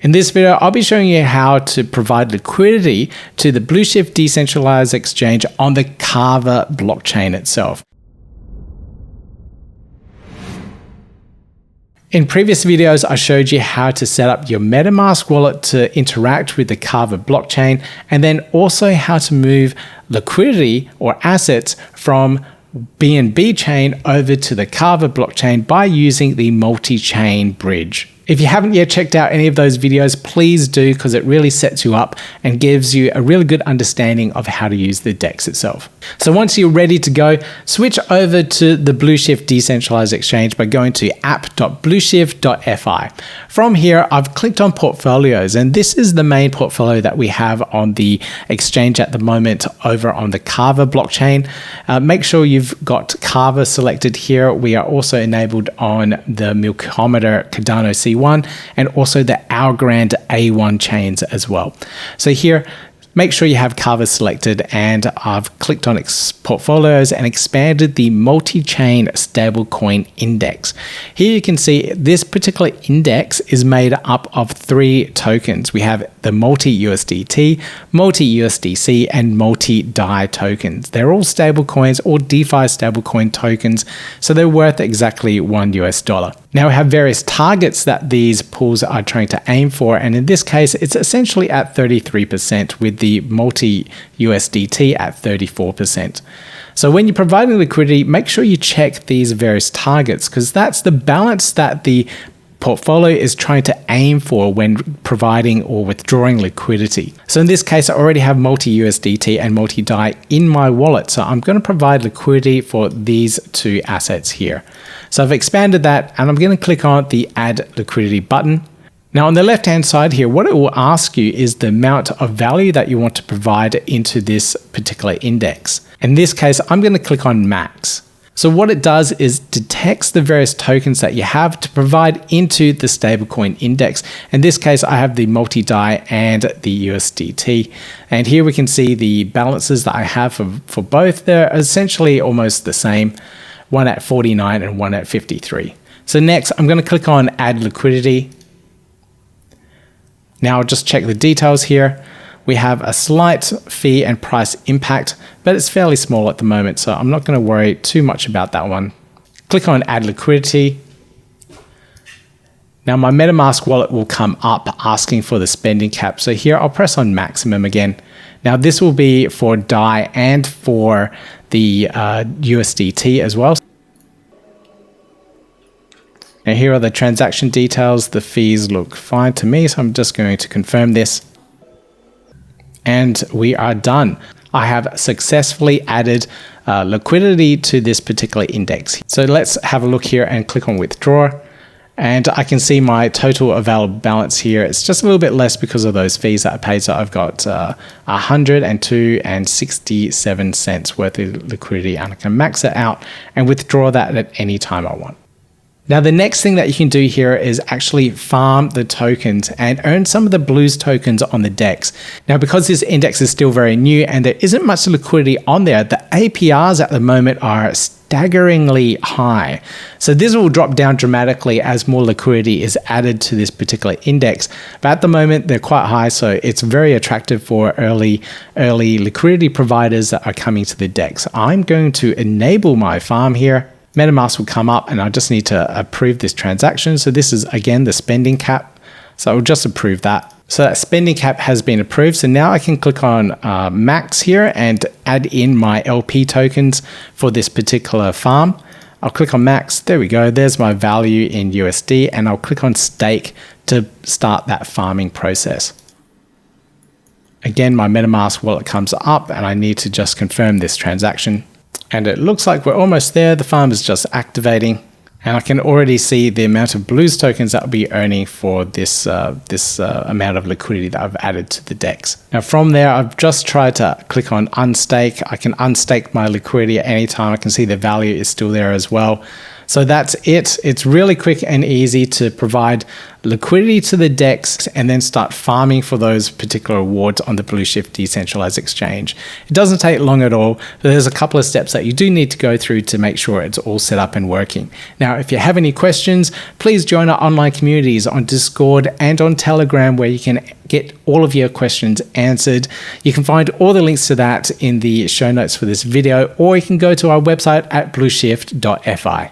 In this video, I'll be showing you how to provide liquidity to the Blueshift decentralized exchange on the Kava blockchain itself. In previous videos, I showed you how to set up your MetaMask wallet to interact with the Kava blockchain, and then also how to move liquidity or assets from BNB chain over to the Kava blockchain by using the multi-chain bridge. If you haven't yet checked out any of those videos, please do, because it really sets you up and gives you a really good understanding of how to use the DEX itself. So once you're ready to go, switch over to the Blueshift decentralized exchange by going to app.blueshift.fi. From here, I've clicked on portfolios, and this is the main portfolio that we have on the exchange at the moment over on the Kava blockchain. Make sure you've got Kava selected here. We are also enabled on the Milkometer Cardano C1 and also the Algorand A1 chains as well. So here, make sure you have Kava selected, and I've clicked on portfolios and expanded the multi-chain stablecoin index. Here you can see this particular index is made up of 3 tokens. We have the multi-USDT, multi-USDC, and multi-DAI tokens. They're all stablecoins or DeFi stablecoin tokens, so they're worth exactly $1. Now we have various targets that these pools are trying to aim for, and in this case, it's essentially at 33% with the multi-USDT at 34%. So when you're providing liquidity, make sure you check these various targets, because that's the balance that the portfolio is trying to aim for when providing or withdrawing liquidity. So in this case, I already have multi-USDT and multi-DAI in my wallet. So I'm going to provide liquidity for these 2 assets here. So I've expanded that, and I'm going to click on the Add Liquidity button. Now on the left-hand side here, what it will ask you is the amount of value that you want to provide into this particular index. In this case, I'm going to click on Max. So what it does is detects the various tokens that you have to provide into the stablecoin index. In this case, I have the multi-DAI and the USDT. And here we can see the balances that I have for both. They're essentially almost the same, one at 49 and one at 53. So next, I'm going to click on Add Liquidity. Now I'll just check the details here. We have a slight fee and price impact, but it's fairly small at the moment, so I'm not going to worry too much about that one. Click on Add Liquidity. Now my MetaMask wallet will come up asking for the spending cap. So here I'll press on maximum again. Now this will be for DAI and for the USDT as well. Now here are the transaction details. The fees look fine to me, so I'm just going to confirm this. And we are done. I have successfully added liquidity to this particular index. So let's have a look here and click on withdraw. And I can see my total available balance here. It's just a little bit less because of those fees that I paid. So I've got 102.67 cents worth of liquidity, and I can max it out and withdraw that at any time I want. Now, the next thing that you can do here is actually farm the tokens and earn some of the Blues tokens on the DEX. Now, because this index is still very new and there isn't much liquidity on there, the APRs at the moment are staggeringly high. So this will drop down dramatically as more liquidity is added to this particular index. But at the moment, they're quite high, so it's very attractive for early liquidity providers that are coming to the DEX. I'm going to enable my farm here. MetaMask will come up, and I just need to approve this transaction. So this is, again, the spending cap. So I'll just approve that. So that spending cap has been approved. So now I can click on Max here and add in my LP tokens for this particular farm. I'll click on Max. There we go. There's my value in USD, and I'll click on Stake to start that farming process. Again, my MetaMask wallet comes up, and I need to just confirm this transaction. And it looks like we're almost there. The farm is just activating, and I can already see the amount of Blues tokens that I'll be earning for this amount of liquidity that I've added to the DEX. Now from there, I've just tried to click on unstake. I can unstake my liquidity at any time. I can see the value is still there as well. So that's it. It's really quick and easy to provide liquidity to the DEX and then start farming for those particular awards on the Blueshift decentralized exchange. It doesn't take long at all, but there's a couple of steps that you do need to go through to make sure it's all set up and working. Now, if you have any questions, please join our online communities on Discord and on Telegram, where you can get all of your questions answered. You can find all the links to that in the show notes for this video, or you can go to our website at blueshift.fi.